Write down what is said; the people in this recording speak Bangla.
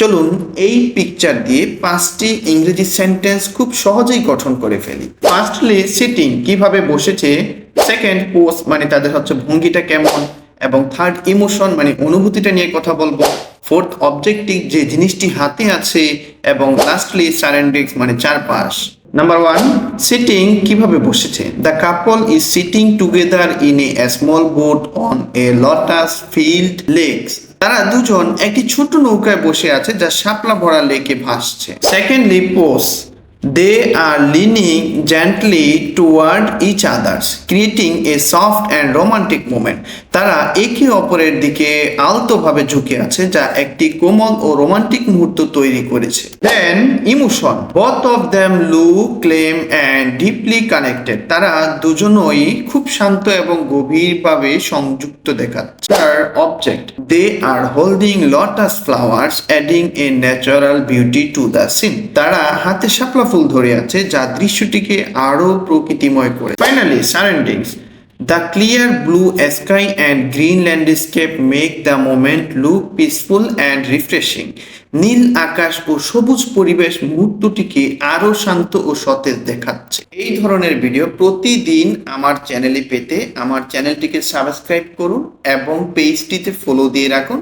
চলুন এই পিকচার দিয়ে 5টি ইংরেজি সেন্টেন্স খুব সহজেই গঠন করে ফেলি। ফার্স্টলি সিটিং, কিভাবে বসেছে। সেকেন্ড পোজ, মানে তাদের ভঙ্গিটা কেমন। এবং থার্ড ইমোশন, মানে অনুভূতিটা নিয়ে কথা বলবো। ফোর্থ অবজেক্টিভ, যে জিনিসটি হাতে আছে। এবং লাস্টলি সারাউন্ডিংস, মানে চারপাশ। নাম্বার 1, সিটিং, কিভাবে বসেছে। The couple is sitting together in a small boat on a lotus field lakes. তারা দুজন একটি ছোট নৌকায় বসে আছে যা শাপলা ভরা লেকে ভাসছে। Secondly pose, they are leaning gently toward each others creating a soft and romantic moment. তারা একে অপরের দিকে আলতোভাবে ঝুঁকে আছে, যা একটি কোমল ও রোমান্টিক মুহূর্ত তৈরি করেছে। Then emotion, both of them look calm and deeply connected. তারা দুজনই খুব শান্ত এবং গভীরভাবে সংযুক্ত দেখাচ্ছে। তার object, they are holding lotus flowers adding a natural beauty to the scene. তারা হাতে শাপলা ফুল ধরে আছে, যা দৃশ্যটিকে আরো প্রকৃতিময় করে। Finally surroundings, the clear blue sky and green landscape make the moment look peaceful and refreshing. নীল আকাশ ও সবুজ পরিবেশ মুহূর্তটিকে আরো শান্ত ও সতেজ দেখাচ্ছে। এই ধরনের ভিডিও প্রতিদিন আমার চ্যানেলে পেতে আমার চ্যানেলটিকে সাবস্ক্রাইব করুন এবং পেজটিতে ফলো দিয়ে রাখুন।